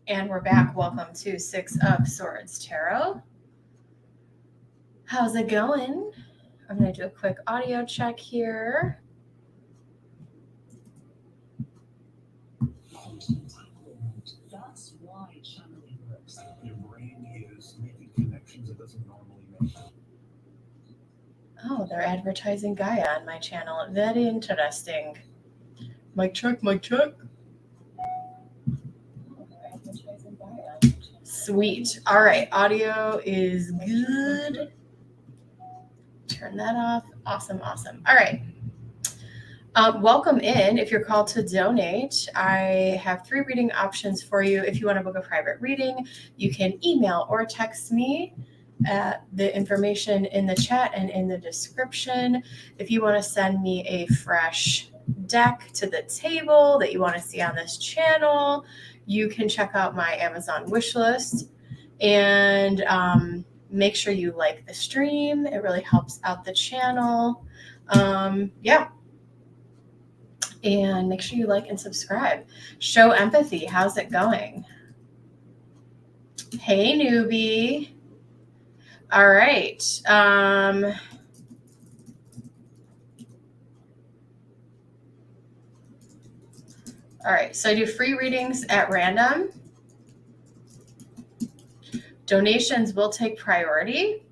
And we're back. Welcome to Six of Swords Tarot. How's it going? I'm going to do a quick audio check here. That's why channeling works. Your brain is making connections it doesn't normally make. Oh, they're advertising Gaia on my channel. Very interesting. Mic check, mic check. Sweet. All right. Audio is good. Turn that off. Awesome. All right. Welcome in. If you're called to donate, I have 3 reading options for you. If you want to book a private reading, you can email or text me at the information in the chat and in the description. If you want to send me a fresh deck to the table that you want to see on this channel, you can check out my Amazon wish list and make sure you like the stream. It really helps out the channel. Yeah. And make sure you like and subscribe. Show empathy. How's it going? Hey, newbie. All right. All right. So I do free readings at random. Donations will take priority.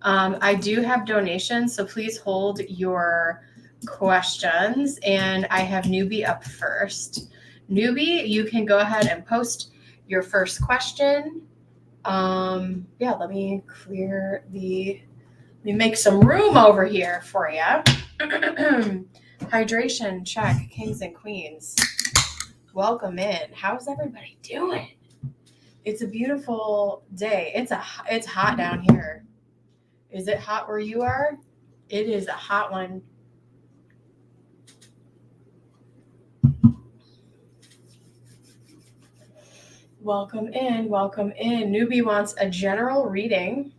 I do have donations, so please hold your questions. And I have newbie up first. Newbie, you can go ahead and post your first question. Yeah, let me make some room over here for you. Hydration check, kings and queens. Welcome in. How's everybody doing? It's a beautiful day. It's hot down here. Is it hot where you are? It is a hot one. Welcome in. Newbie wants a general reading.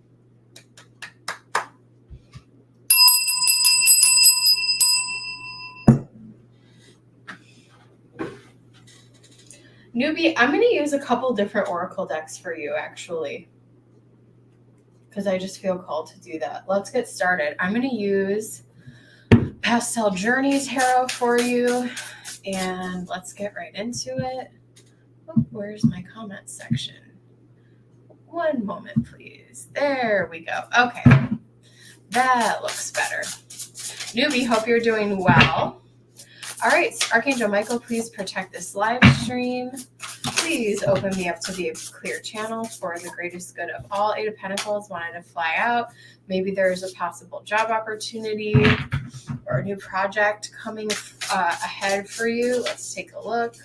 Newbie, I'm going to use a couple different oracle decks for you, actually, because I just feel called to do that. Let's get started. I'm going to use Pastel Journey Tarot for you, and let's get right into it. Oh, where's my comment section? One moment, please. There we go. Okay. That looks better. Newbie, hope you're doing well. All right, Archangel Michael, please protect this live stream. Please open me up to be a clear channel for the greatest good of all. 8 of Pentacles wanted to fly out. Maybe there's a possible job opportunity or a new project coming ahead for you. Let's take a look.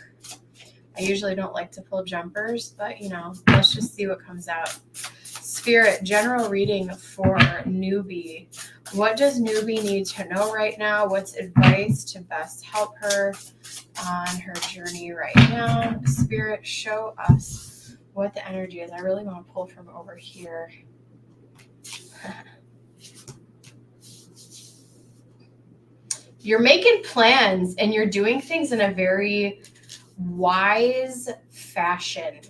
I usually don't like to pull jumpers, but let's just see what comes out. Spirit, general reading for newbie. What does newbie need to know right now? What's advice to best help her on her journey right now? Spirit, show us what the energy is. I really want to pull from over here. You're making plans and you're doing things in a very wise fashion.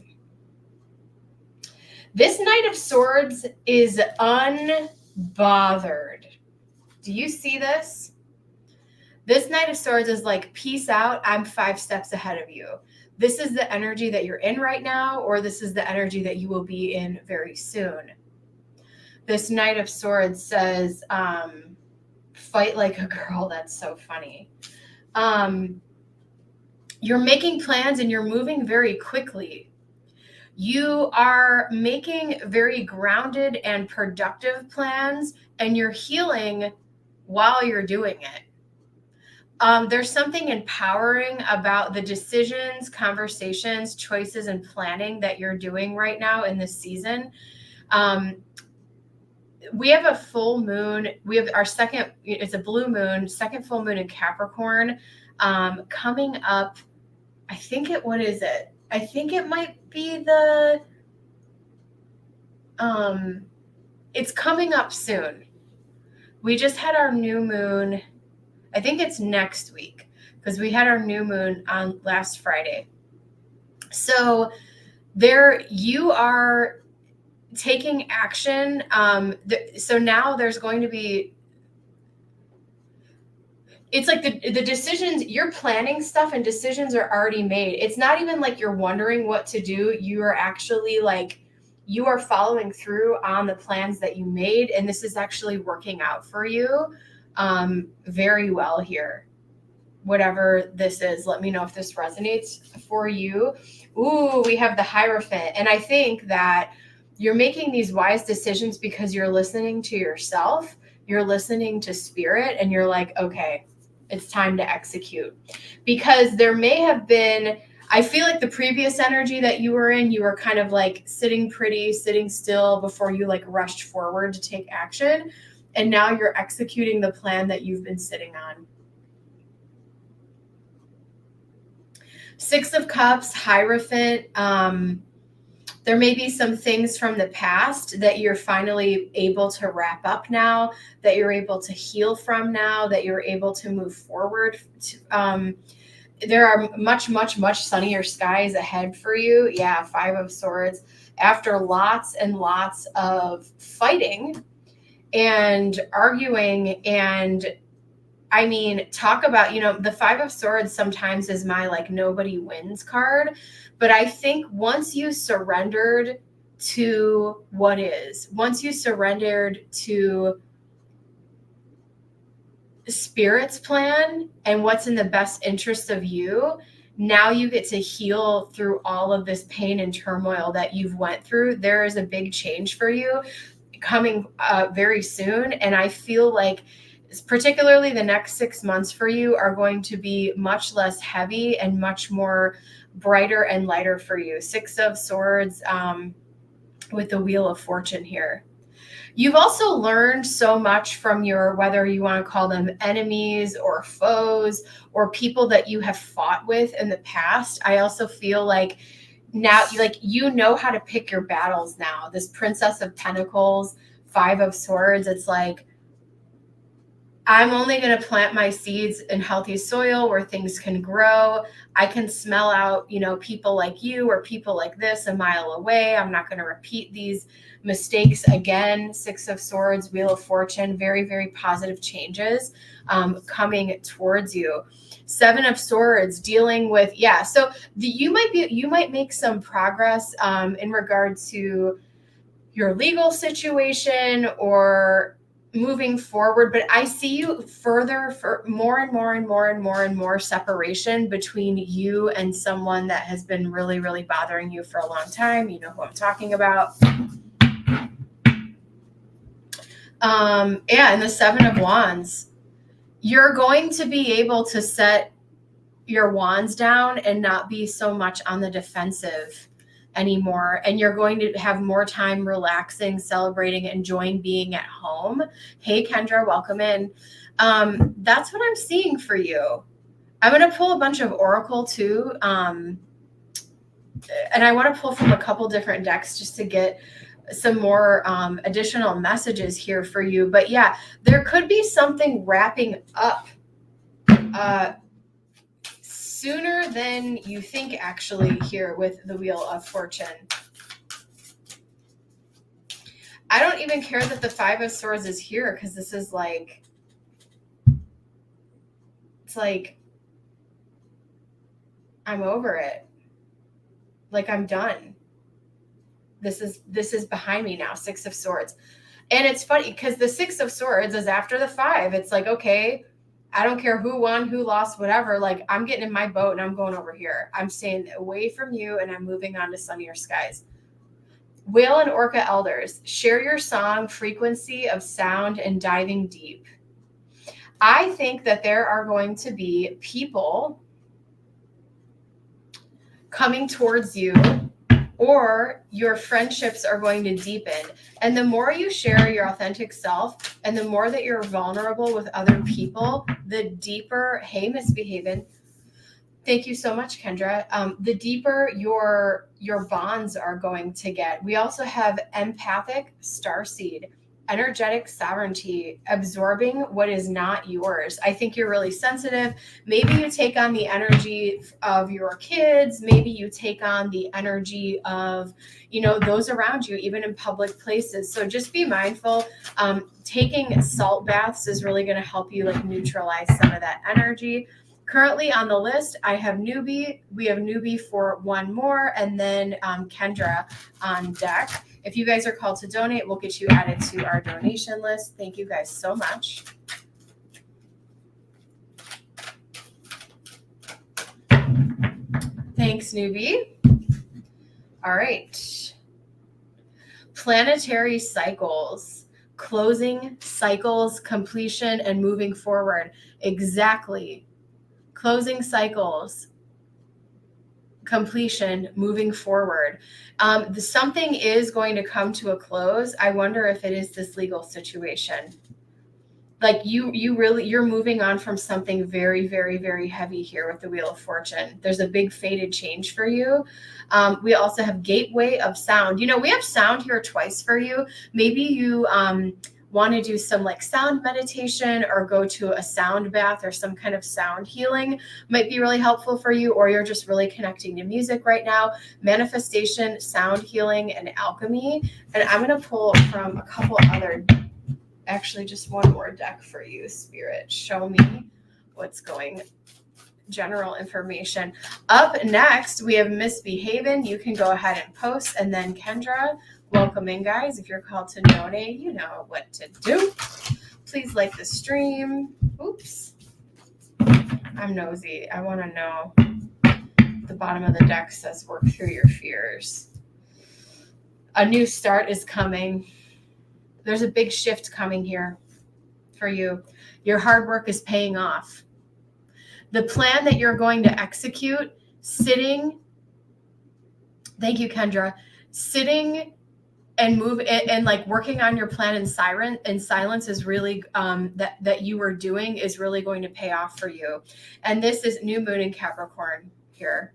This Knight of Swords is unbothered. Do you see this? This Knight of Swords is like, peace out, I'm 5 steps ahead of you. This is the energy that you're in right now, or this is the energy that you will be in very soon. This Knight of Swords says, fight like a girl. That's so funny. You're making plans and you're moving very quickly. You are making very grounded and productive plans, and you're healing while you're doing it. There's something empowering about the decisions, conversations, choices, and planning that you're doing right now in this season. We have a full moon. We have our second, it's a blue moon, second full moon in Capricorn coming up. What is it? I think it might be it's coming up soon. We just had our new moon. I think it's next week because we had our new moon on last Friday. So you are taking action. So now there's going to be, it's like the decisions, you're planning stuff and decisions are already made. It's not even like you're wondering what to do. You are actually like, you are following through on the plans that you made. And this is actually working out for you very well here. Whatever this is, let me know if this resonates for you. Ooh, we have the Hierophant. And I think that you're making these wise decisions because you're listening to yourself, you're listening to spirit, and you're like, okay, it's time to execute. Because there may have been, I feel like the previous energy that you were in, you were kind of like sitting pretty, sitting still before you like rushed forward to take action. And now you're executing the plan that you've been sitting on. Six of Cups, Hierophant. There may be some things from the past that you're finally able to wrap up now, that you're able to heal from now, that you're able to move forward. There are much, much, much sunnier skies ahead for you. Yeah, Five of Swords. After lots and lots of fighting and arguing and I mean, talk about, the Five of Swords sometimes is my like nobody wins card. But I think once you surrendered to what is, once you surrendered to Spirit's plan and what's in the best interest of you, now you get to heal through all of this pain and turmoil that you've went through. There is a big change for you coming very soon. And I feel like particularly the next 6 months for you are going to be much less heavy and much more brighter and lighter for you. Six of Swords with the Wheel of Fortune here. You've also learned so much from your, whether you want to call them enemies or foes or people that you have fought with in the past. I also feel like now, you know how to pick your battles now. This Princess of Pentacles, Five of Swords, it's like, I'm only going to plant my seeds in healthy soil where things can grow. I can smell out, people like you or people like this a mile away. I'm not going to repeat these mistakes again. Six of Swords, Wheel of Fortune, very, very positive changes coming towards you. Seven of Swords, dealing with, so you might make some progress in regard to your legal situation or moving forward, but I see you further for more and more and more and more and more separation between you and someone that has been really, really bothering you for a long time. You know who I'm talking about. And the Seven of Wands. You're going to be able to set your wands down and not be so much on the defensive anymore. And you're going to have more time relaxing, celebrating, enjoying being at home. Hey, Kendra, welcome in. That's what I'm seeing for you. I'm going to pull a bunch of Oracle too. And I want to pull from a couple different decks just to get some more additional messages here for you. But yeah, there could be something wrapping up sooner than you think, actually, here with the Wheel of Fortune. I don't even care that the Five of Swords is here because this is like, it's like, I'm over it. Like, I'm done. This is behind me now, Six of Swords. And it's funny because the Six of Swords is after the Five. It's like, okay, I don't care who won, who lost, whatever. Like, I'm getting in my boat and I'm going over here. I'm staying away from you and I'm moving on to sunnier skies. Whale and Orca Elders, share your song, frequency of sound, and diving deep. I think that there are going to be people coming towards you, or your friendships are going to deepen. And the more you share your authentic self and the more that you're vulnerable with other people, the deeper, hey, Misbehaving. Thank you so much, Kendra. The deeper your bonds are going to get. We also have Empathic Starseed. energetic sovereignty, absorbing what is not yours. I think you're really sensitive. Maybe you take on the energy of your kids. Maybe you take on the energy of, those around you, even in public places. So just be mindful. Taking salt baths is really going to help you like neutralize some of that energy. Currently on the list, I have newbie. We have newbie for one more, and then Kendra on deck. If you guys are called to donate, we'll get you added to our donation list. Thank you guys so much. Thanks, newbie. All right. Planetary cycles, closing cycles, completion, and moving forward. Exactly. Closing cycles, completion, moving forward. Something is going to come to a close. I wonder if it is this legal situation. Like you're moving on from something very, very, very heavy here with the Wheel of Fortune. There's a big fated change for you. We also have gateway of sound. We have sound here twice for you. Maybe you want to do some like sound meditation or go to a sound bath or some kind of sound healing might be really helpful for you, or you're just really connecting to music right now. Manifestation, sound healing, and alchemy. And I'm going to pull from a couple other, actually just one more deck for you, Spirit. Show me what's going, general information. Up next, we have Misbehaving. You can go ahead and post, and then Kendra, welcome in, guys. If you're called to donate, you know what to do. Please like the stream. Oops. I'm nosy. I want to know. The bottom of the deck says work through your fears. A new start is coming. There's a big shift coming here for you. Your hard work is paying off. The plan that you're going to execute, thank you, Kendra, sitting and move and like working on your plan in silence is really that you were doing is really going to pay off for you. And this is new moon in Capricorn here.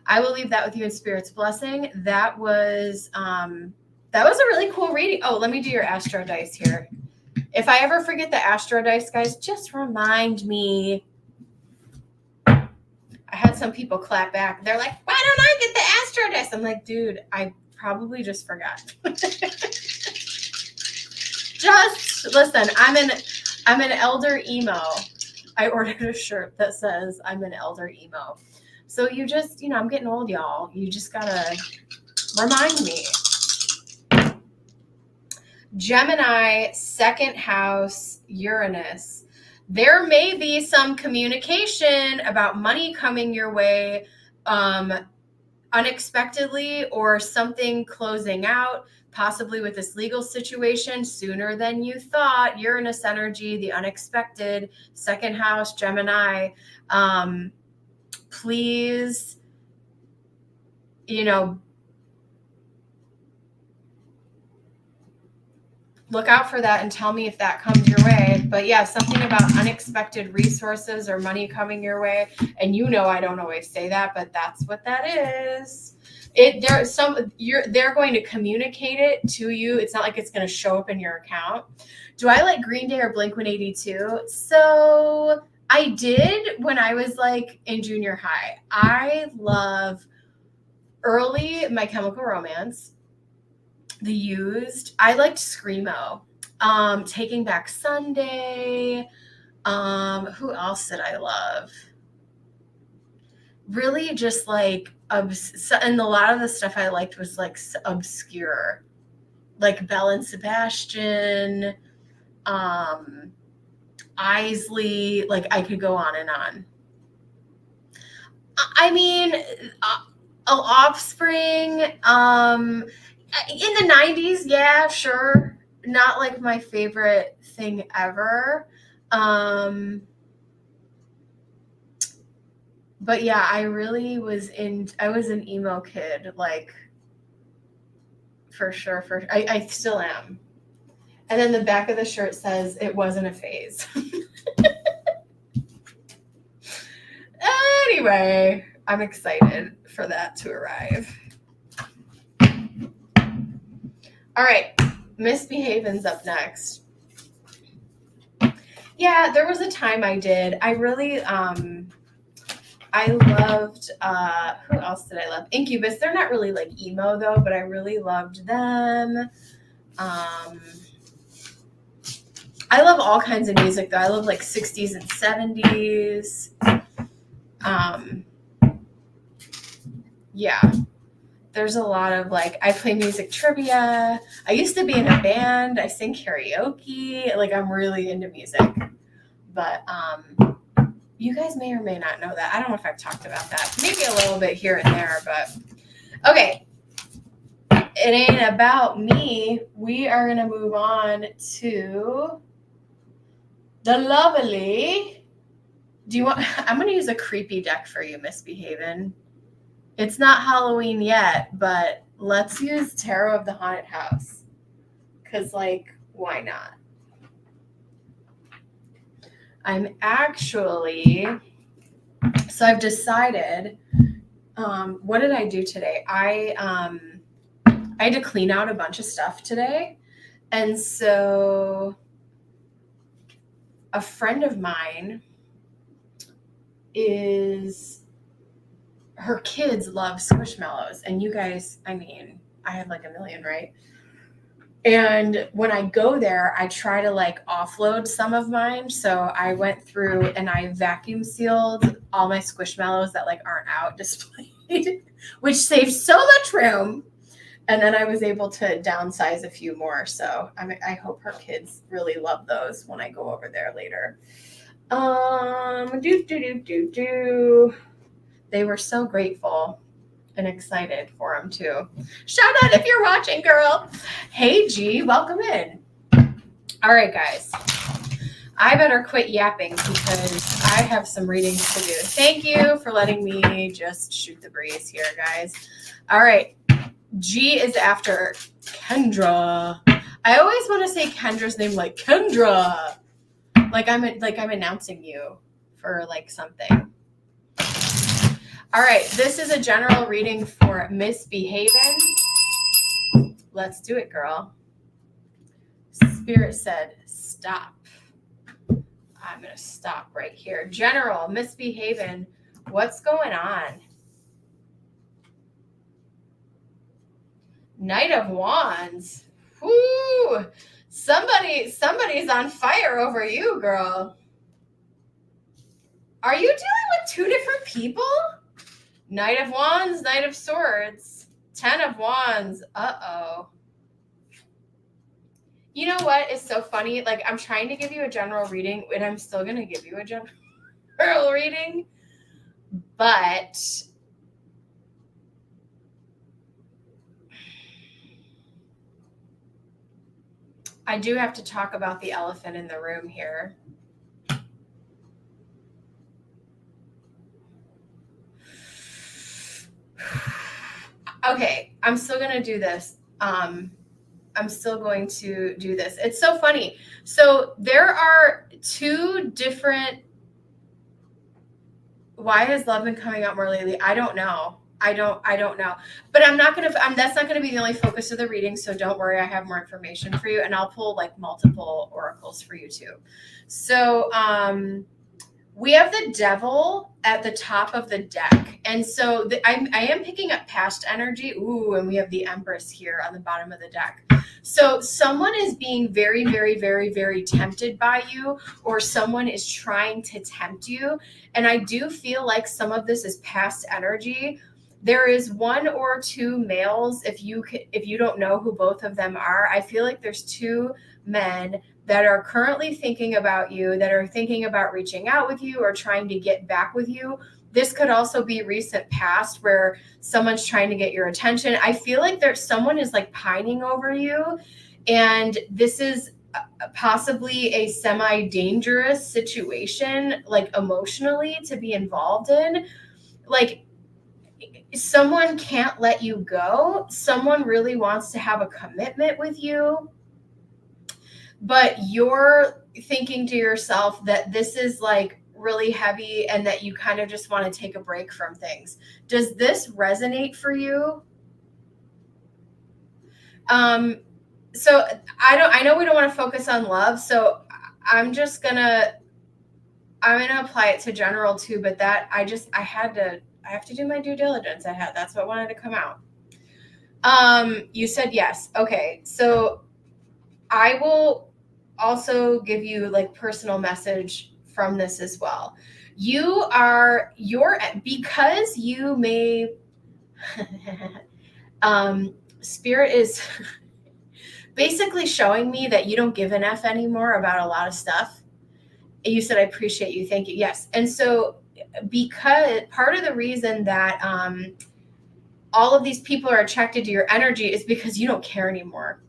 I will leave that with you in Spirit's blessing. That was a really cool reading. Oh, let me do your Astro Dice here. If I ever forget the Astro Dice, guys, just remind me. I had some people clap back. They're like, why don't I get the Astro Dice? I'm like, dude, I probably just forgot. Just listen, I'm an elder emo. I ordered a shirt that says I'm an elder emo. So you just, I'm getting old, y'all. You just gotta remind me. Gemini, second house, Uranus. There may be some communication about money coming your way unexpectedly, or something closing out, possibly with this legal situation sooner than you thought. Uranus energy, the unexpected, second house, Gemini. Please, look out for that and tell me if that comes your way. But yeah, something about unexpected resources or money coming your way. And I don't always say that, but that's what that is. They're going to communicate it to you. It's not like it's going to show up in your account. Do I like Green Day or Blink-182? So I did when I was like in junior high. I love early My Chemical Romance. The Used. I liked Screamo. Taking Back Sunday. Who else did I love? Really just like and a lot of the stuff I liked was like obscure. Like Belle and Sebastian, Isley, like I could go on and on. I mean, Offspring, in the 90s, yeah, sure. Not like my favorite thing ever. But yeah, I was an emo kid, like for sure. I still am. And then the back of the shirt says it wasn't a phase. Anyway, I'm excited for that to arrive. All right. Misbehavin's up next. Yeah, there was a time I did. I really, I loved, who else did I love? Incubus. They're not really like emo though, but I really loved them. I love all kinds of music though. I love like 60s and 70s. Yeah. There's a lot of like, I play music trivia. I used to be in a band. I sing karaoke. Like, I'm really into music. But you guys may or may not know that. I don't know if I've talked about that. Maybe a little bit here and there, but okay. It ain't about me. We are going to move on to the lovely. I'm going to use a creepy deck for you, Misbehavin'. It's not Halloween yet, but let's use Tarot of the Haunted House. Because, like, why not? I'm actually, so I've decided, what did I do today? I had to clean out a bunch of stuff today. And so a friend of mine her kids love Squishmallows. And you guys, I mean, I have like a million, right? And when I go there, I try to like offload some of mine. So I went through and I vacuum sealed all my Squishmallows that like aren't out displayed, which saves so much room. And then I was able to downsize a few more. So I hope her kids really love those when I go over there later. They were so grateful and excited for them too. Shout out if you're watching, girl. Hey, G, welcome in. All right, guys. I better quit yapping because I have some readings to do. Thank you for letting me just shoot the breeze here, guys. All right. G is after Kendra. I always want to say Kendra's name like Kendra. Like I'm announcing you for like something. All right, this is a general reading for Misbehavin'. Let's do it, girl. Spirit said, stop. I'm going to stop right here. General, Misbehavin', what's going on? Knight of Wands. Whoo! Somebody's on fire over you, girl. Are you dealing with two different people? Knight of Wands, Knight of Swords, 10 of Wands. Uh-oh. You know what is so funny? Like, I'm trying to give you a general reading, and I'm still going to give you a general reading. But I do have to talk about the elephant in the room here. Okay, I'm still going to do this. I'm still going to do this. It's so funny. So there are two different. Why has love been coming out more lately? I don't know. I don't know. But that's not going to be the only focus of the reading. So don't worry. I have more information for you, and I'll pull like multiple oracles for you too. So, we have the devil at the top of the deck. And so I am picking up past energy. Ooh, and we have the Empress here on the bottom of the deck. So someone is being very, very, very, very tempted by you, or someone is trying to tempt you. And I do feel like some of this is past energy. There is one or two males. If you don't know who both of them are, I feel like there's two men that are currently thinking about you, that are thinking about reaching out with you or trying to get back with you. This could also be recent past where someone's trying to get your attention. I feel like someone is like pining over you, and this is possibly a semi-dangerous situation, like emotionally, to be involved in. Like, someone can't let you go. Someone really wants to have a commitment with you, but you're thinking to yourself that this is like really heavy and that you kind of just want to take a break from things. Does this resonate for you? So I know we don't want to focus on love. So I'm gonna apply it to general too, but that I have to do my due diligence. That's what wanted to come out. You said yes. Okay. So I will also give you like personal message from this as well. Because you may, spirit is basically showing me that you don't give an F anymore about a lot of stuff. You said, I appreciate you. Thank you. Yes. And so, because part of the reason that all of these people are attracted to your energy is because you don't care anymore.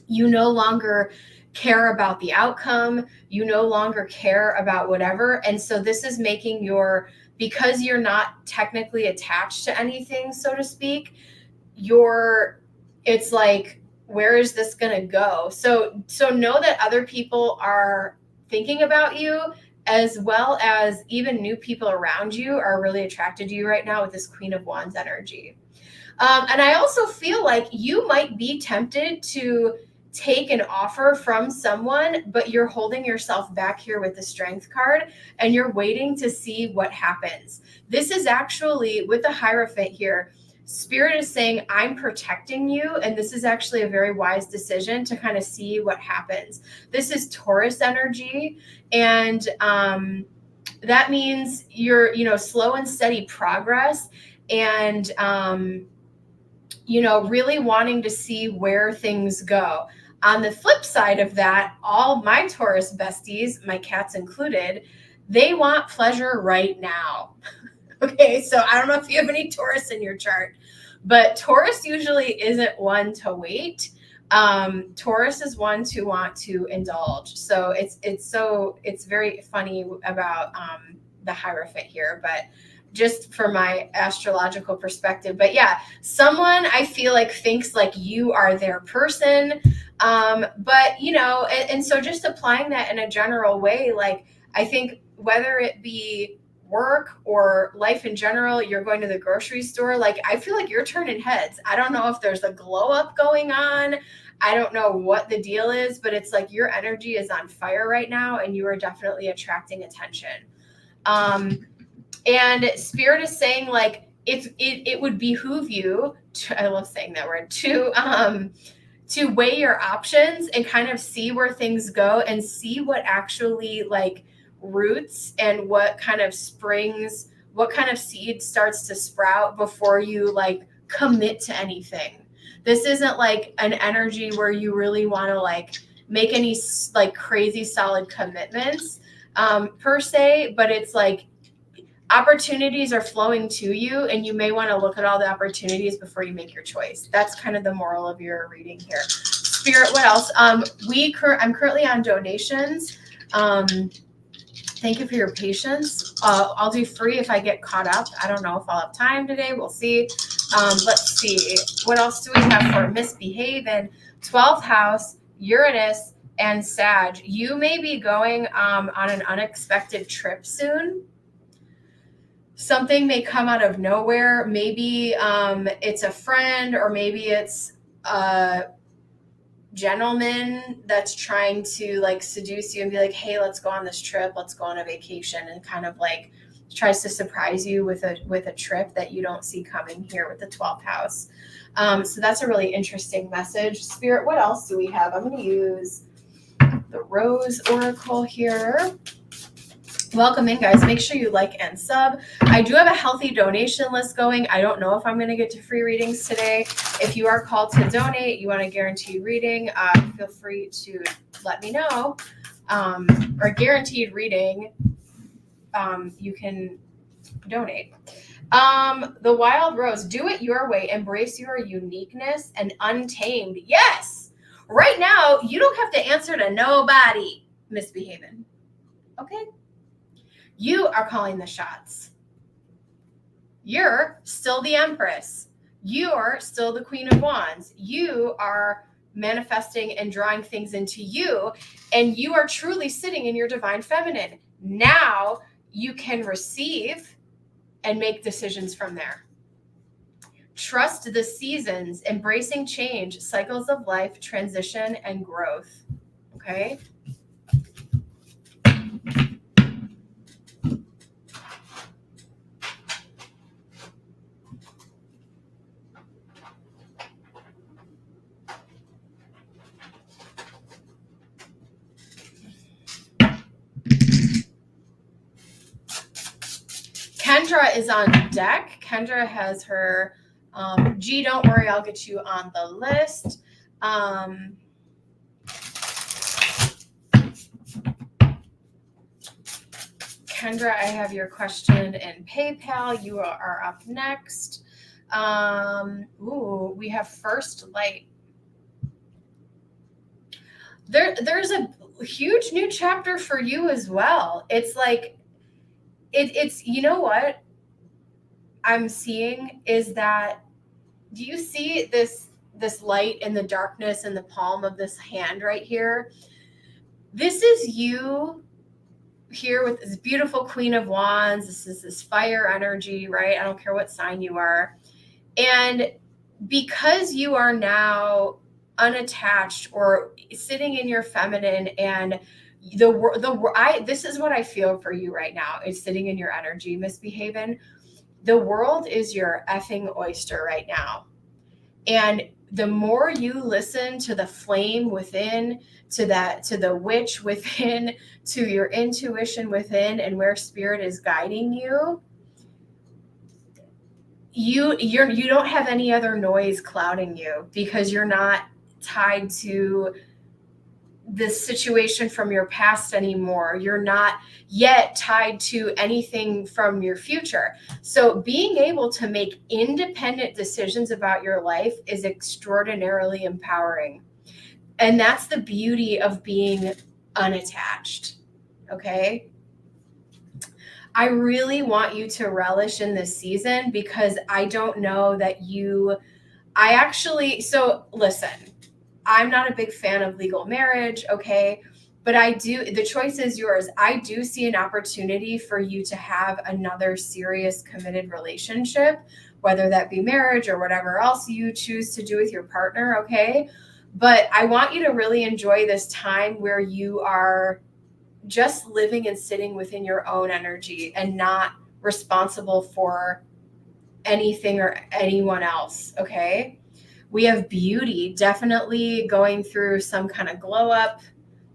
You no longer care about the outcome. You no longer care about whatever. And so this is making because you're not technically attached to anything, so to speak, it's like, where is this going to go? So know that other people are thinking about you, as well as even new people around you are really attracted to you right now with this Queen of Wands energy. And I also feel like you might be tempted to take an offer from someone, but you're holding yourself back here with the Strength card and you're waiting to see what happens. This is actually with the Hierophant here. Spirit is saying, I'm protecting you. And this is actually a very wise decision to kind of see what happens. This is Taurus energy. And that means you're, slow and steady progress. And, really wanting to see where things go. On the flip side of that, all my Taurus besties, my cats included, they want pleasure right now. Okay, so I don't know if you have any Taurus in your chart, but Taurus usually isn't one to wait. Taurus is one to want to indulge. So it's very funny about the Hierophant here, but just for my astrological perspective. But yeah, someone I feel like thinks like you are their person. But and so just applying that in a general way, like I think whether it be work or life in general, you're going to the grocery store, like I feel like you're turning heads. I don't know if there's a glow up going on. I don't know what the deal is, but it's like your energy is on fire right now and you are definitely attracting attention. And Spirit is saying like it would behoove you I love saying that word, to weigh your options and kind of see where things go and see what actually like roots and what kind of seed starts to sprout before you like commit to anything. This isn't like an energy where you really want to like make any like crazy solid commitments per se, but it's like opportunities are flowing to you and you may want to look at all the opportunities before you make your choice. That's kind of the moral of your reading here. Spirit, what else? I'm currently on donations. Thank you for your patience. I'll do free if I get caught up. I don't know if I'll have time today. We'll see. Let's see. What else do we have for misbehaving? 12th house, Uranus, and Sag. You may be going on an unexpected trip soon. Something may come out of nowhere. Maybe it's a friend, or maybe it's a gentleman that's trying to like seduce you and be like, hey, let's go on this trip. Let's go on a vacation, and kind of like tries to surprise you with a trip that you don't see coming here with the 12th house. So that's a really interesting message. Spirit, what else do we have? I'm going to use the Rose Oracle here. Welcome in, guys. Make sure you like and sub. I do have a healthy donation list going. I don't know if I'm going to get to free readings today. If you are called to donate, you want a guaranteed reading, feel free to let me know. Or guaranteed reading, you can donate. The Wild Rose, do it your way. Embrace your uniqueness and untamed. Yes! Right now, you don't have to answer to nobody, misbehaving. Okay? You are calling the shots. You're still the Empress. You're still the Queen of Wands. You are manifesting and drawing things into you, and you are truly sitting in your divine feminine. Now you can receive and make decisions from there. Trust the seasons, embracing change, cycles of life, transition, and growth. Okay. Kendra is on deck. Kendra has her, G, don't worry, I'll get you on the list. Kendra, I have your question in PayPal. You are up next. We have First Light. There's a huge new chapter for you as well. It's like, it's you know what I'm seeing is that, do you see this light in the darkness in the palm of this hand right here? This is you here with this beautiful Queen of Wands. This is this fire energy, right? I don't care what sign you are. And because you are now unattached or sitting in your feminine, and this is what I feel for you right now, is sitting in your energy, misbehaving. The world is your effing oyster right now. And the more you listen to the flame within, to the witch within, to your intuition within, and where spirit is guiding you, you don't have any other noise clouding you, because you're not tied to this situation from your past anymore. You're not yet tied to anything from your future. So being able to make independent decisions about your life is extraordinarily empowering. And that's the beauty of being unattached. Okay. I really want you to relish in this season, because I don't know that so listen, I'm not a big fan of legal marriage, okay? But the choice is yours. I do see an opportunity for you to have another serious committed relationship, whether that be marriage or whatever else you choose to do with your partner, okay? But I want you to really enjoy this time where you are just living and sitting within your own energy and not responsible for anything or anyone else, okay? We have beauty definitely going through some kind of glow up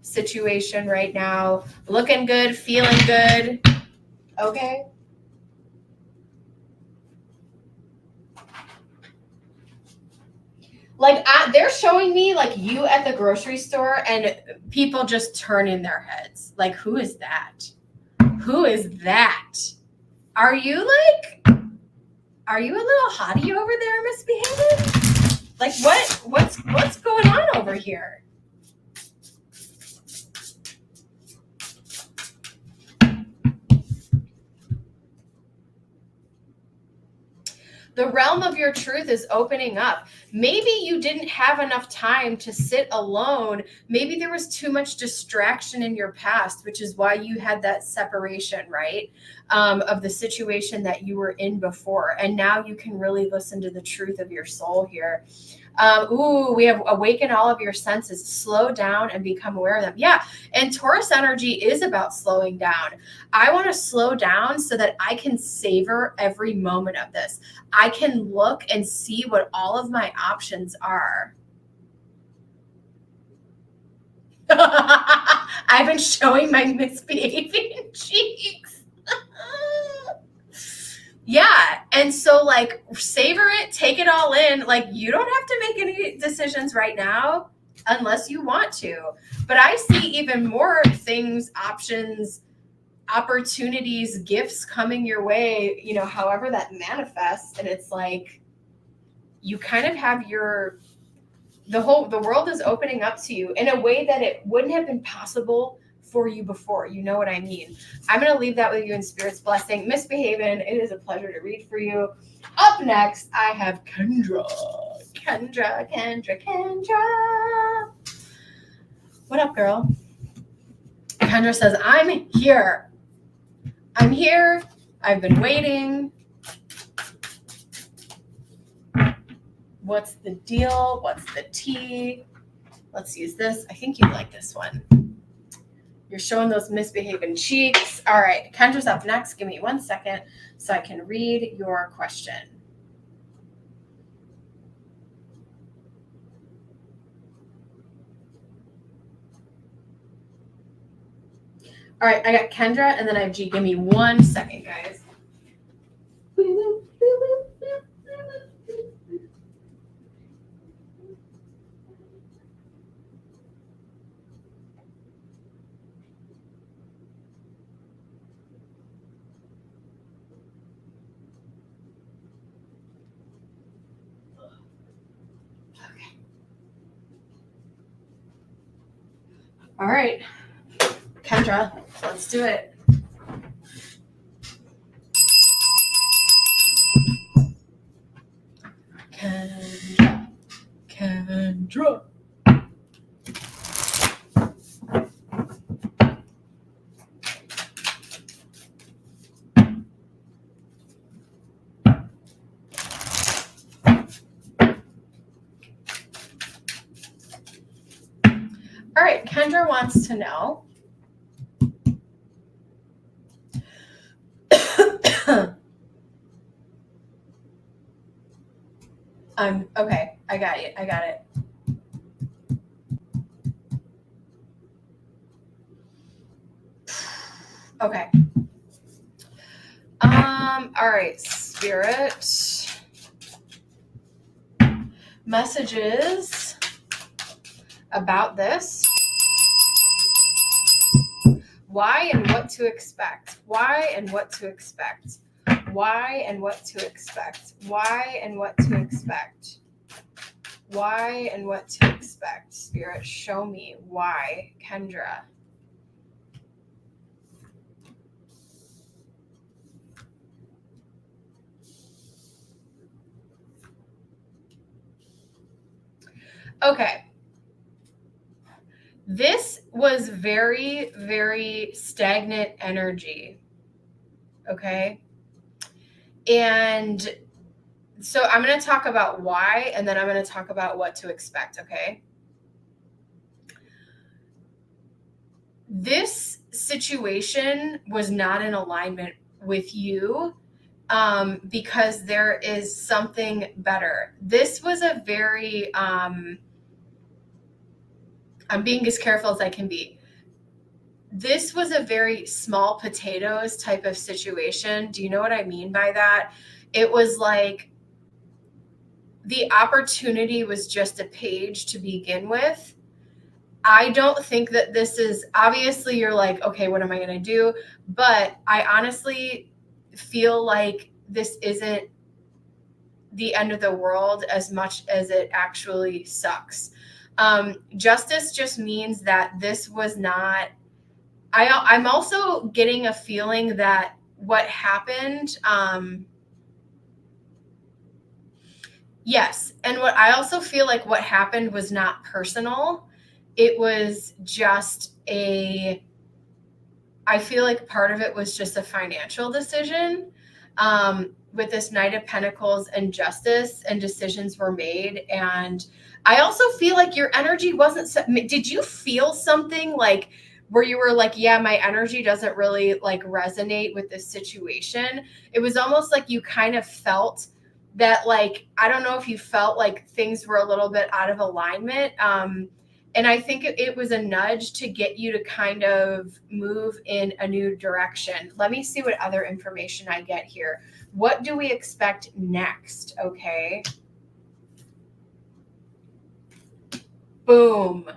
situation right now. Looking good, feeling good. Okay. Like they're showing me like you at the grocery store, and people just turn in their heads. Like, who is that? Who is that? Are you a little hottie over there misbehaving? Like what's going on over here? The realm of your truth is opening up. Maybe you didn't have enough time to sit alone. Maybe there was too much distraction in your past, which is why you had that separation, right? Of the situation that you were in before. And now you can really listen to the truth of your soul here. We have awaken all of your senses, slow down and become aware of them. Yeah. And Taurus energy is about slowing down. I want to slow down so that I can savor every moment of this. I can look and see what all of my options are. I've been showing my misbehaving cheeks. Yeah. And so like savor it, take it all in. Like you don't have to make any decisions right now unless you want to. But I see even more things, options, opportunities, gifts coming your way, however that manifests. And it's like you kind of have the world is opening up to you in a way that it wouldn't have been possible for you before. You know what I mean? I'm going to leave that with you in Spirit's blessing. Misbehaving, it is a pleasure to read for you. Up next, I have Kendra. What up, girl? Kendra says, I'm here. I've been waiting. What's the deal? What's the tea? Let's use this. I think you like this one. You're showing those misbehaving cheeks. All right, Kendra's up next. Give me 1 second so I can read your question. All right, I got Kendra and then I have G. Give me 1 second, guys. Okay. All right, Kendra, let's do it. Kendra. All right, Kendra wants to know. Okay. I got it. Okay. All right, Spirit. Messages about this. Why and what to expect. Why and what to expect. Why and what to expect. Why and what to expect. Why and what to expect. Spirit, show me why, Kendra. Okay. This was very, very stagnant energy. Okay. And so I'm going to talk about why, and then I'm going to talk about what to expect. Okay. This situation was not in alignment with you because there is something better. This was a very, I'm being as careful as I can be. This was a very small potatoes type of situation. Do you know what I mean by that? It was like the opportunity was just a page to begin with. I don't think that this is, obviously you're like, okay, what am I going to do? But I honestly feel like this isn't the end of the world as much as it actually sucks. Justice just means that this was not, I'm also getting a feeling that what happened, yes. And what I also feel like what happened was not personal. It was just I feel like part of it was just a financial decision with this Knight of Pentacles and justice, and decisions were made. And I also feel like your energy wasn't, did you feel something like where you were like, yeah, my energy doesn't really like resonate with this situation? It was almost like you kind of felt that, like, I don't know if you felt like things were a little bit out of alignment. And I think it was a nudge to get you to kind of move in a new direction. Let me see what other information I get here. What do we expect next? Okay. Boom.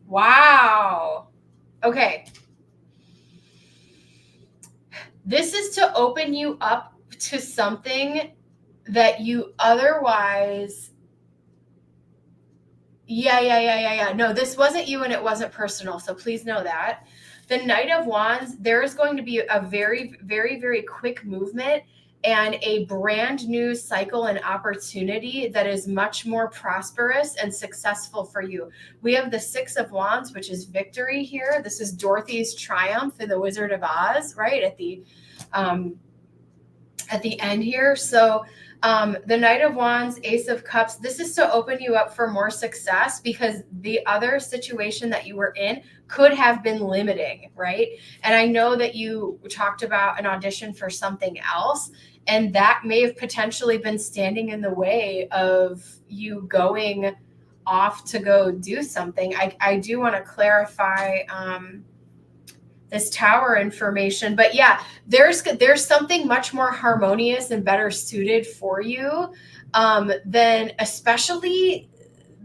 Wow. Okay. This is to open you up to something that you otherwise... Yeah. No, this wasn't you and it wasn't personal. So please know that. The Knight of Wands, there is going to be a very, very, very quick movement and a brand new cycle and opportunity that is much more prosperous and successful for you. We have the Six of Wands, which is victory here. This is Dorothy's triumph in the Wizard of Oz, right? At the end here. So The Knight of Wands, Ace of Cups, this is to open you up for more success because the other situation that you were in could have been limiting, right? And I know that you talked about an audition for something else, and that may have potentially been standing in the way of you going off to go do something. I do want to clarify this tower information, but yeah, there's something much more harmonious and better suited for you than especially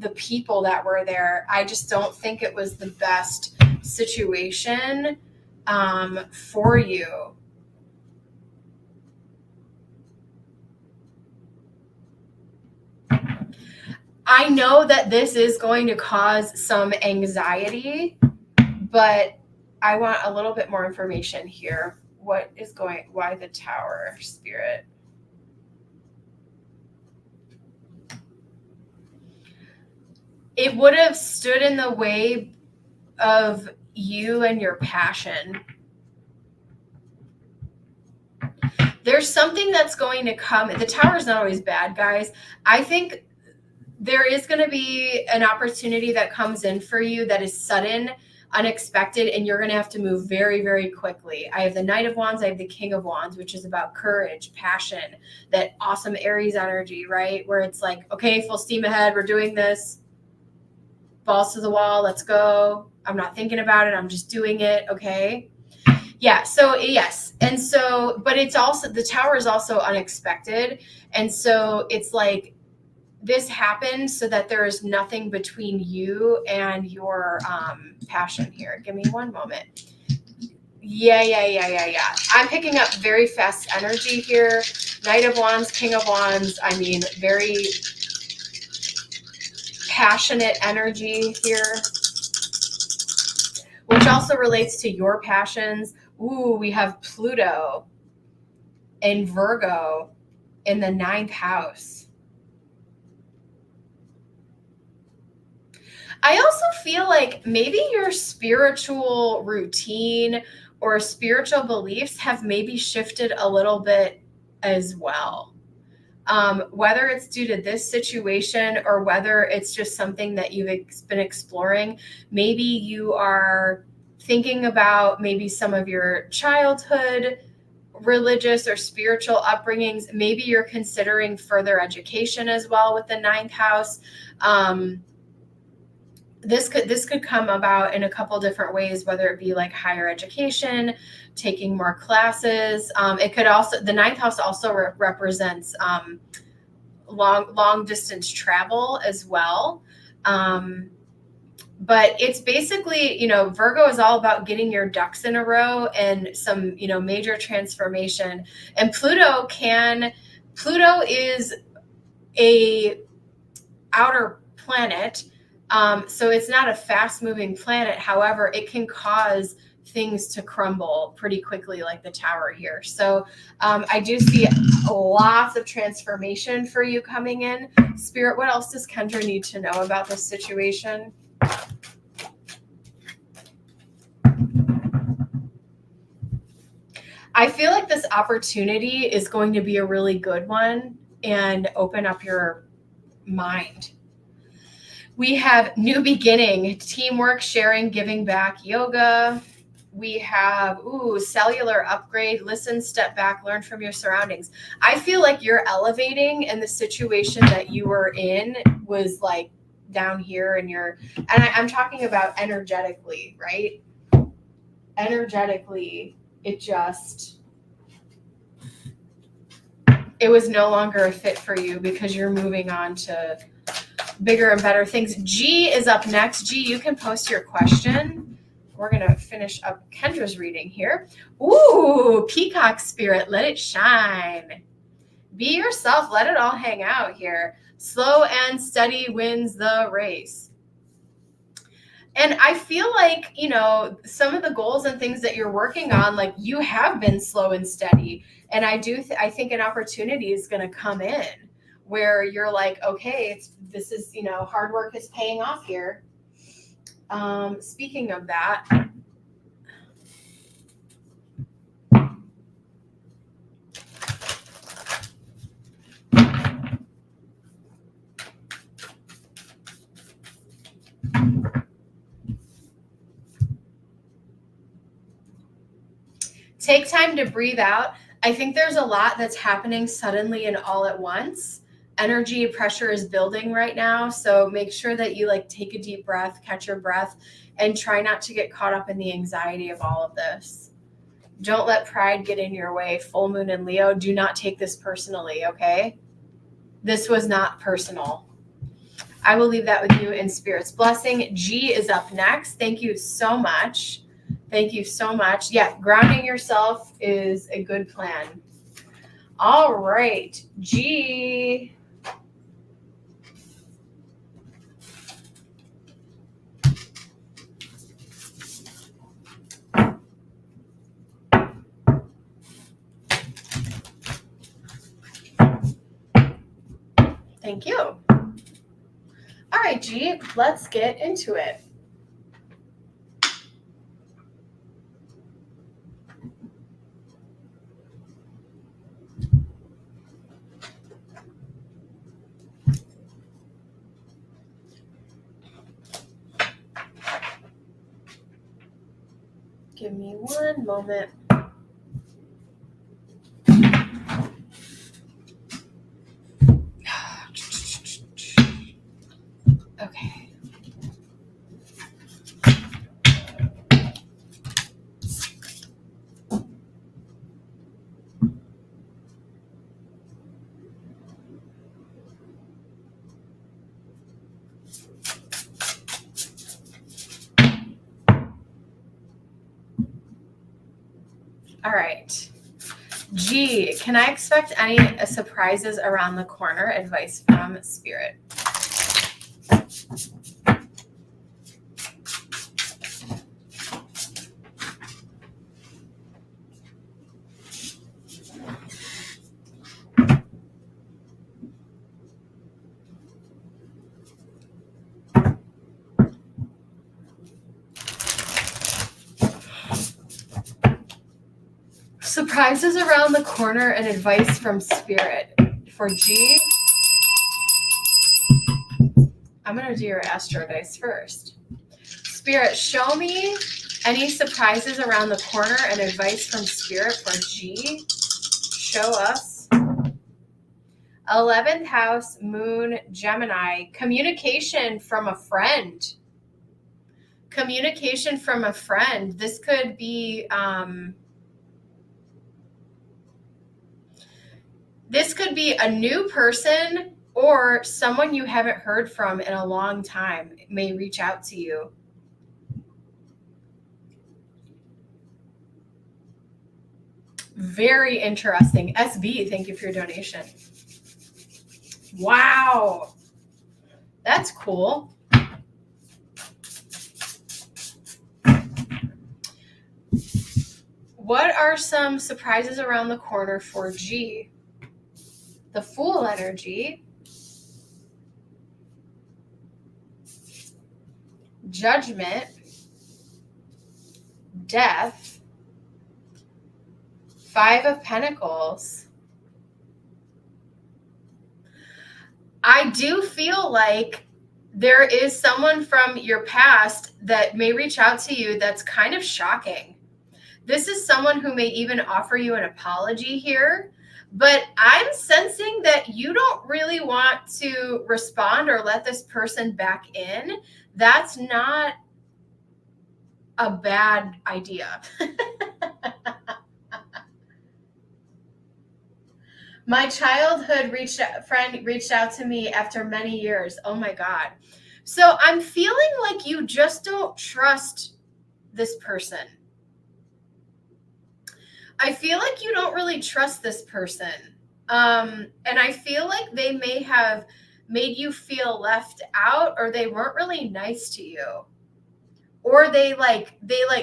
the people that were there. I just don't think it was the best situation for you. I know that this is going to cause some anxiety, but I want a little bit more information here. Why the Tower, Spirit? It would have stood in the way of you and your passion. There's something that's going to come. The Tower is not always bad, guys. I think there is going to be an opportunity that comes in for you that is sudden, unexpected, and you're going to have to move very, very quickly. I have the Knight of Wands. I have the King of Wands, which is about courage, passion, that awesome Aries energy, right? Where it's like, okay, full steam ahead. We're doing this. Balls to the wall. Let's go. I'm not thinking about it. I'm just doing it. Okay. Yeah. So yes. And so, but it's also, the Tower is also unexpected. And so it's like, this happened so that there is nothing between you and your passion here. Give me one moment. Yeah. I'm picking up very fast energy here. Knight of Wands, King of Wands. I mean, very passionate energy here, which also relates to your passions. Ooh, we have Pluto and Virgo in the 9th house. I also feel like maybe your spiritual routine or spiritual beliefs have maybe shifted a little bit as well. Whether it's due to this situation or whether it's just something that you've been exploring, maybe you are thinking about maybe some of your childhood religious or spiritual upbringings. Maybe you're considering further education as well with the 9th house. This could come about in a couple different ways, whether it be like higher education, taking more classes. It could also, the 9th house also represents long distance travel as well. But it's basically, Virgo is all about getting your ducks in a row and some, major transformation. And Pluto is a outer planet. So it's not a fast moving planet. However, it can cause things to crumble pretty quickly, like the Tower here. So I do see lots of transformation for you coming in. Spirit, what else does Kendra need to know about this situation? I feel like this opportunity is going to be a really good one and open up your mind. We have new beginning, teamwork, sharing, giving back, yoga. We have, cellular upgrade, listen, step back, learn from your surroundings. I feel like you're elevating, and the situation that you were in was like down here, and I'm talking about energetically, right? Energetically, it was no longer a fit for you because you're moving on to bigger and better things. G is up next. G, you can post your question. We're going to finish up Kendra's reading here. Ooh, Peacock Spirit, let it shine. Be yourself. Let it all hang out here. Slow and steady wins the race. And I feel like, some of the goals and things that you're working on, like you have been slow and steady. And I think an opportunity is going to come in where you're like, okay, this is, hard work is paying off here. Speaking of that, Take time to breathe out. I think there's a lot that's happening suddenly and all at once. Energy pressure is building right now. So make sure that you like take a deep breath, catch your breath, and try not to get caught up in the anxiety of all of this. Don't let pride get in your way. Full moon in Leo, do not take this personally, okay? This was not personal. I will leave that with you in Spirit's blessing. G is up next. Thank you so much. Thank you so much. Yeah, grounding yourself is a good plan. All right, G. Thank you. All right, G, let's get into it. Give me one moment. Okay. All right. G, can I expect any surprises around the corner? Advice from Spirit. Surprises around the corner and advice from Spirit. For G, I'm going to do your Astro Dice first. Spirit, show me any surprises around the corner and advice from Spirit for G. Show us. 11th house, Moon, Gemini. Communication from a friend. Communication from a friend. This could be... This could be a new person or someone you haven't heard from in a long time. It may reach out to you. Very interesting. SB, thank you for your donation. Wow. That's cool. What are some surprises around the corner for G? The Fool energy, Judgment, Death, 5 of Pentacles. I do feel like there is someone from your past that may reach out to you that's kind of shocking. This is someone who may even offer you an apology here. But I'm sensing that you don't really want to respond or let this person back in. That's not a bad idea. My childhood friend reached out to me after many years. Oh my God. So I'm feeling like you just don't trust this person. I feel like you don't really trust this person. And I feel like they may have made you feel left out, or they weren't really nice to you. Or they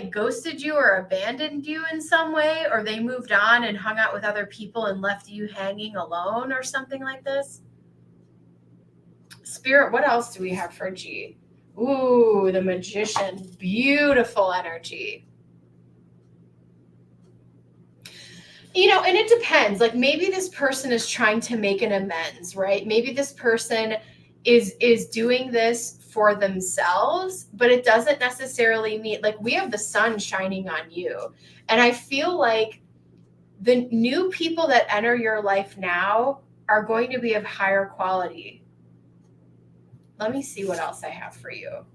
ghosted you or abandoned you in some way, or they moved on and hung out with other people and left you hanging alone or something like this. Spirit, what else do we have for G? Ooh, the Magician. Beautiful energy. You know, and it depends. Like maybe this person is trying to make an amends, right? Maybe this person is doing this for themselves, but it doesn't necessarily mean, like, we have the sun shining on you. And I feel like the new people that enter your life now are going to be of higher quality. Let me see what else I have for you.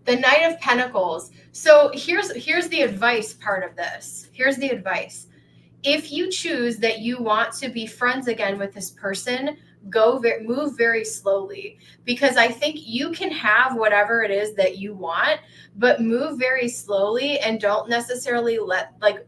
The Knight of Pentacles. So here's the advice part of this. Here's the advice. If you choose that you want to be friends again with this person, move very slowly, because I think you can have whatever it is that you want, but move very slowly and don't necessarily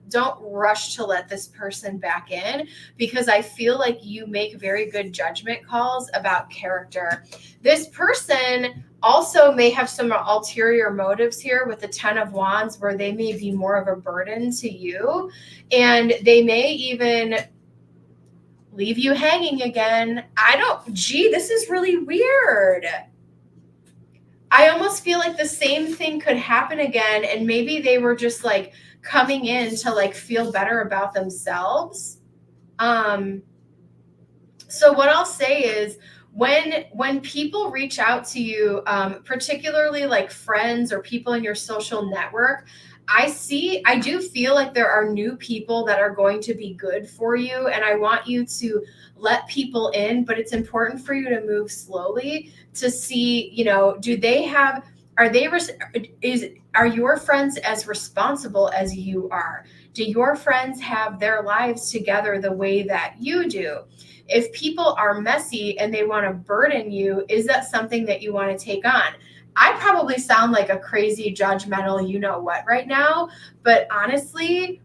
don't rush to let this person back in, because I feel like you make very good judgment calls about character. This person also may have some ulterior motives here with the 10 of Wands, where they may be more of a burden to you, and they may even leave you hanging again. This is really weird. I almost feel like the same thing could happen again, and maybe they were just like coming in to like feel better about themselves. So what I'll say is, when people reach out to you, particularly like friends or people in your social network, I do feel like there are new people that are going to be good for you, and I want you to let people in, but it's important for you to move slowly to see, are your friends as responsible as you are? Do your friends have their lives together the way that you do? If people are messy and they want to burden you, is that something that you want to take on? I probably sound like a crazy judgmental you-know-what right now, but honestly,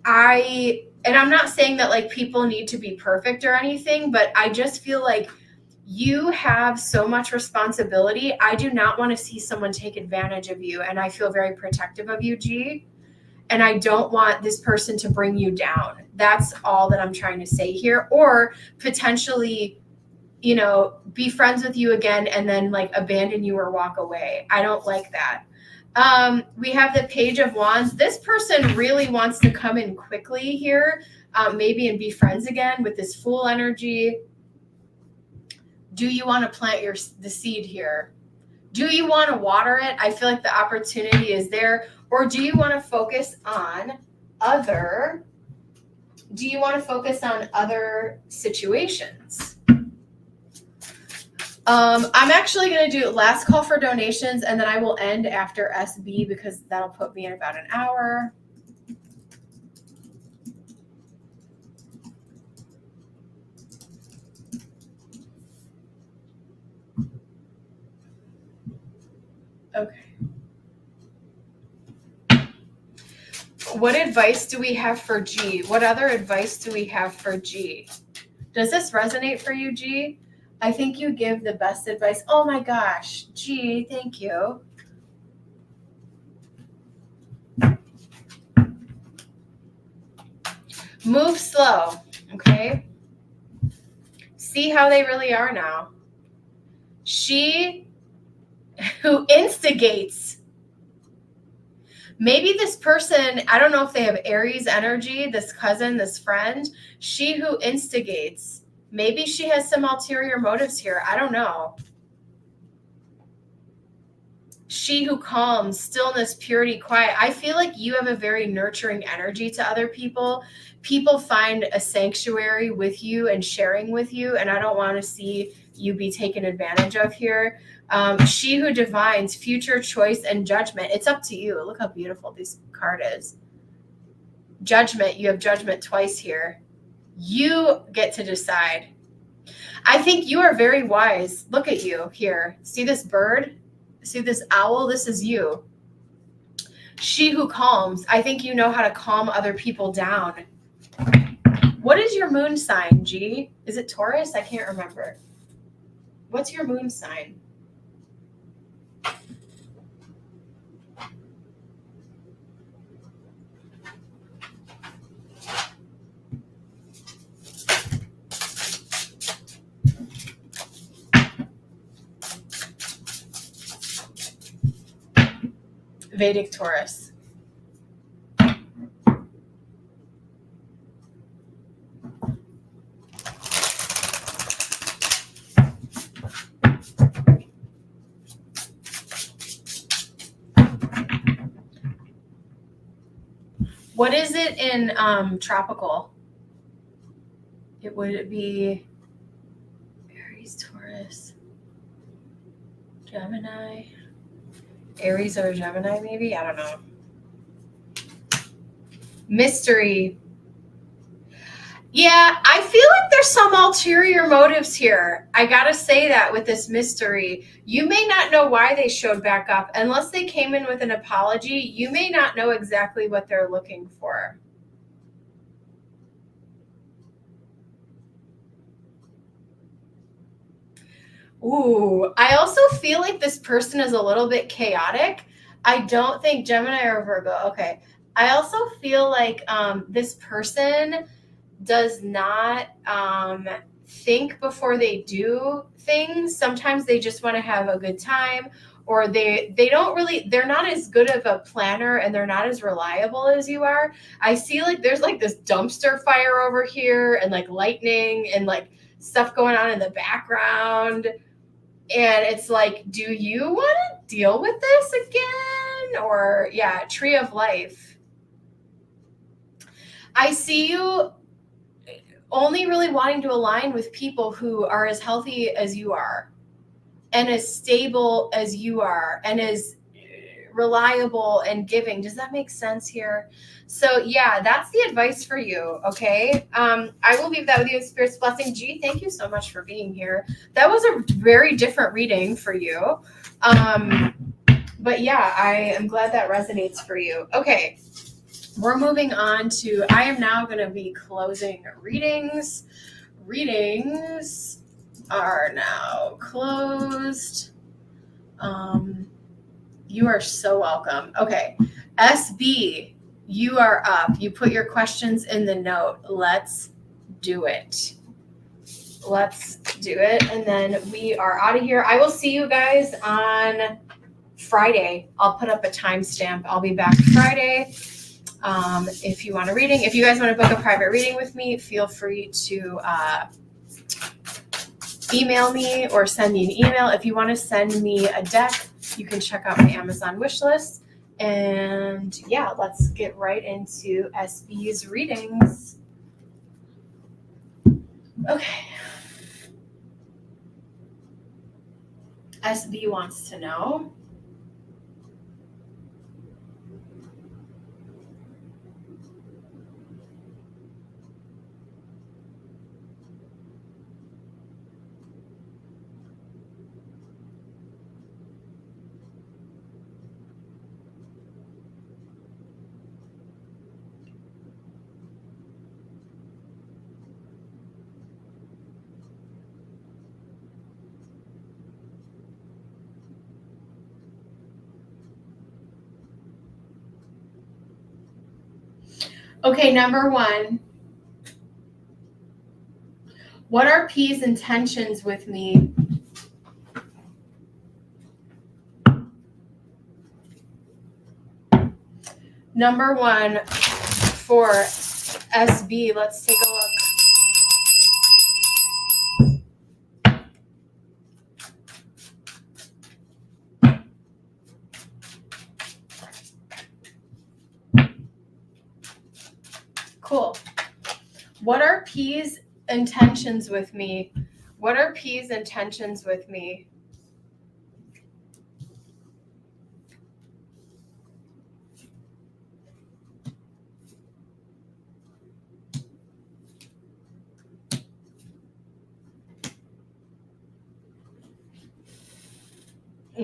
and I'm not saying that like people need to be perfect or anything, but I just feel like you have so much responsibility. I do not want to see someone take advantage of you, and I feel very protective of you, G. And I don't want this person to bring you down. That's all that I'm trying to say here. Or potentially, be friends with you again and then like abandon you or walk away. I don't like that. We have the Page of Wands. This person really wants to come in quickly here, maybe, and be friends again with this Fool energy. Do you want to plant the seed here? Do you want to water it? I feel like the opportunity is there. Or do you want to focus on other situations? I'm actually going to do last call for donations, and then I will end after SB, because that'll put me in about an hour. Okay. What advice do we have for G? What other advice do we have for G? Does this resonate for you, G? I think you give the best advice. Oh my gosh, G, thank you. Move slow, okay? See how they really are now. She who instigates. Maybe this person, I don't know if they have Aries energy, this cousin, this friend. She who instigates. Maybe she has some ulterior motives here. I don't know. She who calms, stillness, purity, quiet. I feel like you have a very nurturing energy to other people. People find a sanctuary with you and sharing with you, and I don't want to see you be taken advantage of here. She who divines, future, choice, and judgment. It's up to you. Look how beautiful this card is. Judgment. You have judgment twice here. You get to decide. I think you are very wise. Look at you here. See this bird? See this owl? This is you. She who calms. I think you know how to calm other people down. What is your moon sign, G? Is it Taurus? I can't remember. What's your moon sign? Vedic Taurus. What is it in tropical? It would be Aries, Taurus, Gemini. Aries or Gemini, maybe? I don't know. Mystery. Yeah, I feel like there's some ulterior motives here. I gotta say that with this mystery. You may not know why they showed back up. Unless they came in with an apology, you may not know exactly what they're looking for. Ooh, I also feel like this person is a little bit chaotic. I don't think Gemini or Virgo. Okay. I also feel like this person does not think before they do things. Sometimes they just want to have a good time, or they don't really, they're not as good of a planner and they're not as reliable as you are. I see like there's like this dumpster fire over here and like lightning and like stuff going on in the background. And it's like, do you want to deal with this again? Or yeah, tree of life. I see you only really wanting to align with people who are as healthy as you are and as stable as you are and as reliable and giving. Does that make sense here? So yeah, that's the advice for you. Okay. I will leave that with you in Spirit's blessing. G, thank you so much for being here. That was a very different reading for you. But yeah, I am glad that resonates for you. Okay. We're moving on to, I am now going to be closing readings. Readings are now closed. You are so welcome. Okay. SB, you are up. You put your questions in the note. Let's do it. Let's do it. And then we are out of here. I will see you guys on Friday. I'll put up a timestamp. I'll be back Friday. If you want a reading, if you guys want to book a private reading with me, feel free to email me or send me an email. If you want to send me a deck, you can check out my Amazon wish list. And yeah, let's get right into SB's readings. Okay. SB wants to know, okay, number one, what are P's intentions with me? Number one for SB, let's take a look. Cool. What are P's intentions with me? What are P's intentions with me?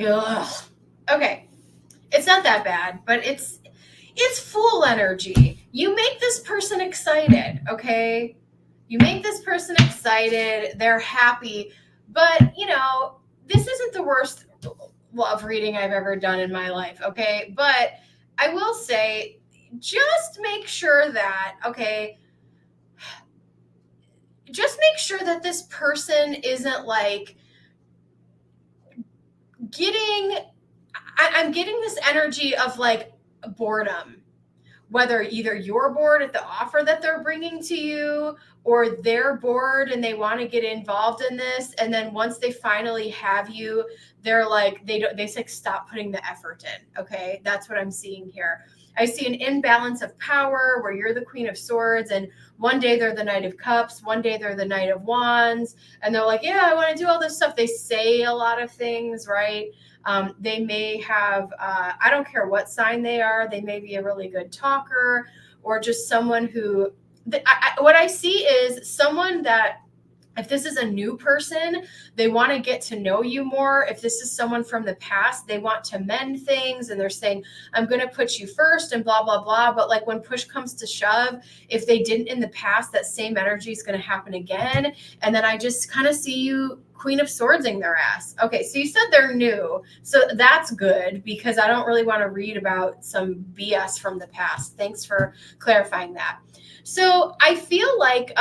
Ugh. Okay. It's not that bad, but it's full energy. You make this person excited, okay? You make this person excited. They're happy. But, you know, this isn't the worst love reading I've ever done in my life, okay? But I will say, just make sure that, okay, just make sure that this person isn't like I'm getting this energy of like boredom, whether either you're bored at the offer that they're bringing to you or they're bored and they want to get involved in this. And then once they finally have you, they're like, they like stop putting the effort in. Okay. That's what I'm seeing here. I see an imbalance of power where you're the Queen of Swords, and one day they're the Knight of Cups, one day they're the Knight of Wands, and they're like, yeah, I want to do all this stuff. They say a lot of things, right? They may have, I don't care what sign they are, they may be a really good talker, or just someone who, what I see is someone that, if this is a new person, they want to get to know you more. If this is someone from the past, they want to mend things and they're saying, I'm going to put you first and blah, blah, blah. But like when push comes to shove, if they didn't in the past, that same energy is going to happen again. And then I just kind of see you Queen of Swordsing their ass. Okay, so you said they're new. So that's good because I don't really want to read about some BS from the past. Thanks for clarifying that. So I feel like,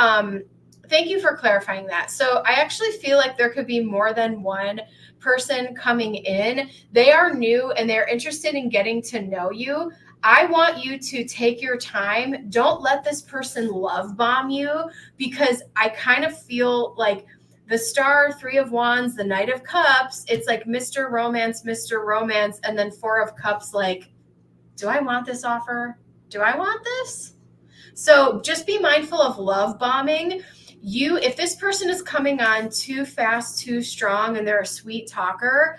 thank you for clarifying that. So I actually feel like there could be more than one person coming in. They are new and they're interested in getting to know you. I want you to take your time. Don't let this person love bomb you, because I kind of feel like the Star, Three of Wands, the Knight of Cups, it's like Mr. Romance, and then Four of Cups, like, do I want this offer? Do I want this? So just be mindful of love bombing. If this person is coming on too fast, too strong, and they're a sweet talker,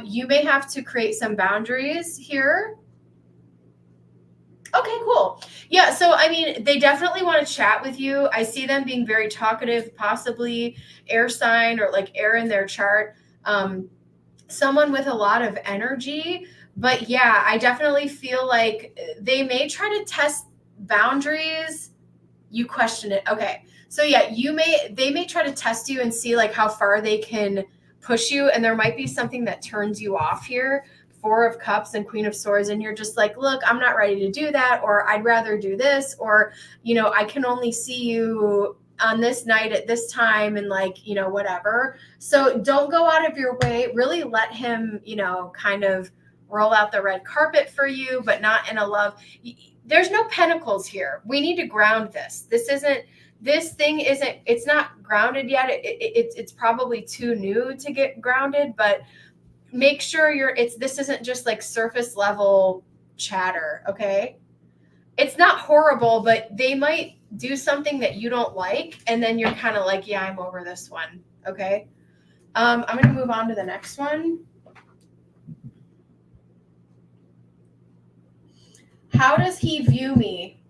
you may have to create some boundaries here. Okay, cool. Yeah, so I mean, they definitely want to chat with you. I see them being very talkative, possibly air sign or like air in their chart. Someone with a lot of energy. But yeah, I definitely feel like they may try to test boundaries. You question it. Okay. So yeah, they may try to test you and see like how far they can push you. And there might be something that turns you off here. Four of Cups and Queen of Swords. And you're just like, look, I'm not ready to do that. Or I'd rather do this. Or, I can only see you on this night at this time and like, whatever. So don't go out of your way. Really let him, kind of roll out the red carpet for you, but not in a love. There's no pentacles here. We need to ground this. It's not grounded yet. It's probably too new to get grounded, but make sure this isn't just like surface level chatter. Okay. It's not horrible, but they might do something that you don't like. And then you're kind of like, yeah, I'm over this one. Okay. I'm going to move on to the next one. How does he view me?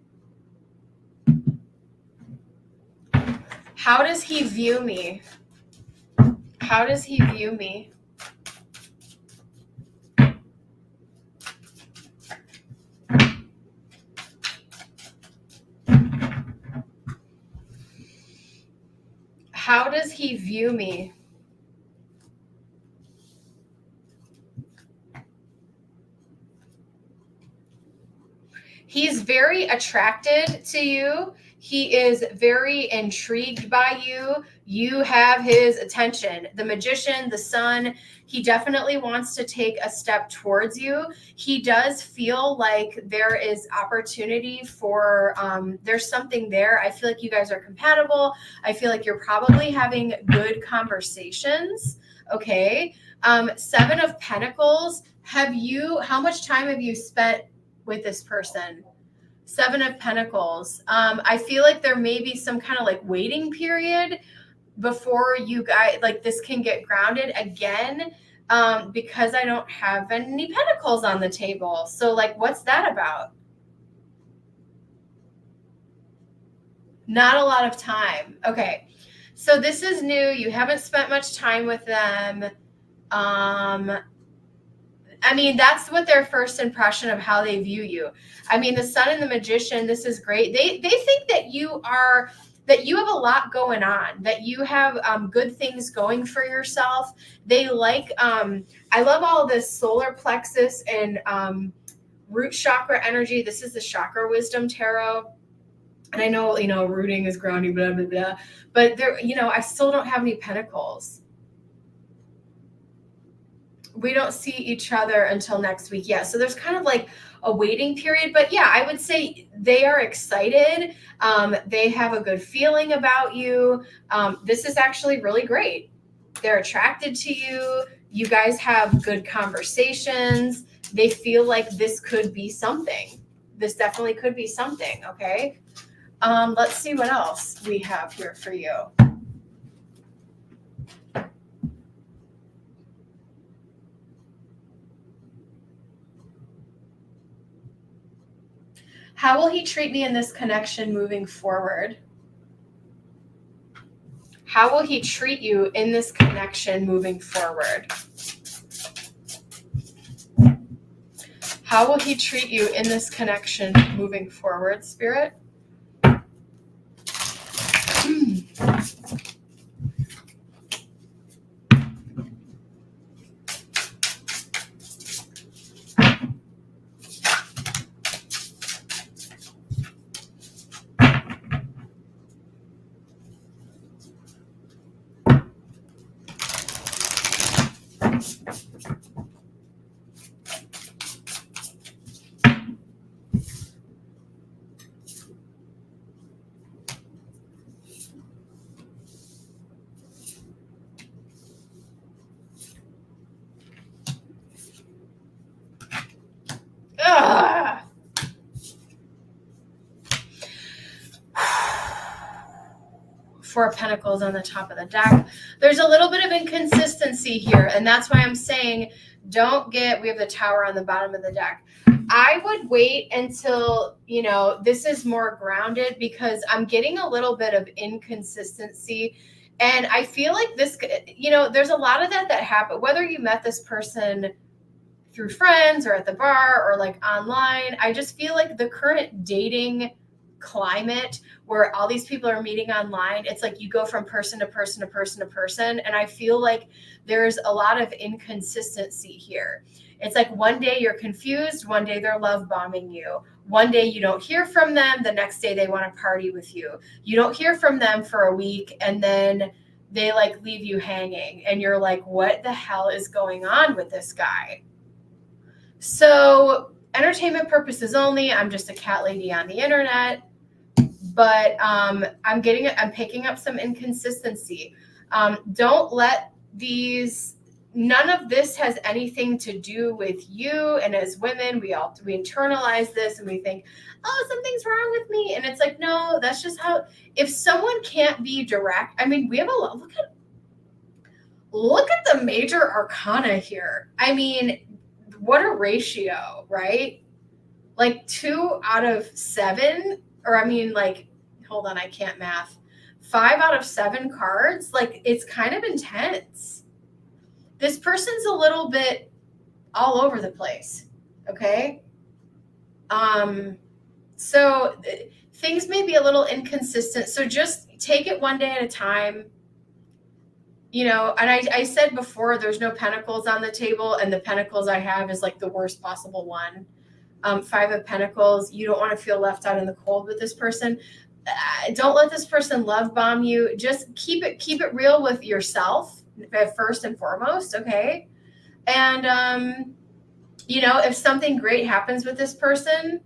How does he view me? How does he view me? How does he view me? He's very attracted to you. He is very intrigued by you. You have his attention. The Magician, the Sun, he definitely wants to take a step towards you. He does feel like there is opportunity for, there's something there. I feel like you guys are compatible. I feel like you're probably having good conversations. Okay. Seven of Pentacles. How much time have you spent with this person? Seven of Pentacles. I feel like there may be some kind of like waiting period before you guys, like this can get grounded again, because I don't have any pentacles on the table. So like, what's that about? Not a lot of time. Okay. So this is new. You haven't spent much time with them. I mean, that's what their first impression of how they view you. I mean, the Sun and the Magician, this is great. They think that you have a lot going on, that you have good things going for yourself. They like, I love all this solar plexus and root chakra energy. This is the Chakra Wisdom Tarot. And I know, rooting is grounding, blah, blah, blah. But there, I still don't have any pentacles. We don't see each other until next week. Yeah. So there's kind of like a waiting period, but yeah, I would say they are excited. They have a good feeling about you. This is actually really great. They're attracted to you. You guys have good conversations. They feel like this could be something. this definitely could be something, okay? Let's see what else we have here for you. How will he treat me in this connection moving forward? How will he treat you in this connection moving forward? How will he treat you in this connection moving forward, Spirit? Ugh. Four of Pentacles on the top of the deck. There's a little bit of inconsistency here, and that's why I'm saying don't get, we have the Tower on the bottom of the deck. I would wait until, you know, this is more grounded, because I'm getting a little bit of inconsistency. And I feel like this, you know, there's a lot of that happen, whether you met this person through friends or at the bar or like online. I just feel like the current dating climate where all these people are meeting online, it's like you go from person to person to person to person. And I feel like there's a lot of inconsistency here. It's like one day you're confused, one day they're love bombing you. One day you don't hear from them, the next day they want to party with you. You don't hear from them for a week, and then they like leave you hanging, and you're like, what the hell is going on with this guy? So entertainment purposes only. I'm just a cat lady on the internet, but I'm picking up some inconsistency. Don't let none of this has anything to do with you. And as women, we internalize this and we think, oh, something's wrong with me. And it's like, no, that's just how, if someone can't be direct, I mean, we have look at the major arcana here. I mean, what a ratio, right? Like 2 out of 7, or I mean, like, hold on, I can't math. 5 out of 7 cards, like, it's kind of intense. This person's a little bit all over the place, okay? So things may be a little inconsistent. So just take it one day at a time. You know, and I said before, there's no pentacles on the table, and the pentacles I have is like the worst possible one. 5 of Pentacles, you don't want to feel left out in the cold with this person. Don't let this person love bomb you. Just keep it real with yourself first and foremost, okay? And, you know, if something great happens with this person,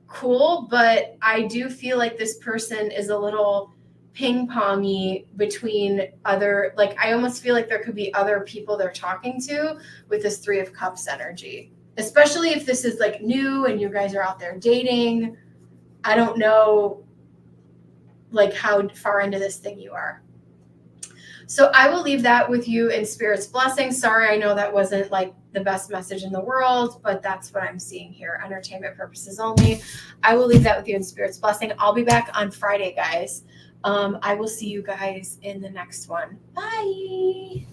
cool, but I do feel like this person is a little ping-pongy between other, like, I almost feel like there could be other people they're talking to with this 3 of Cups energy, especially if this is like new and you guys are out there dating. I don't know like how far into this thing you are. So I will leave that with you in Spirit's blessing. Sorry, I know that wasn't like the best message in the world, but that's what I'm seeing here. Entertainment purposes only. I will leave that with you in Spirit's blessing. I'll be back on Friday, guys. I will see you guys in the next one. Bye.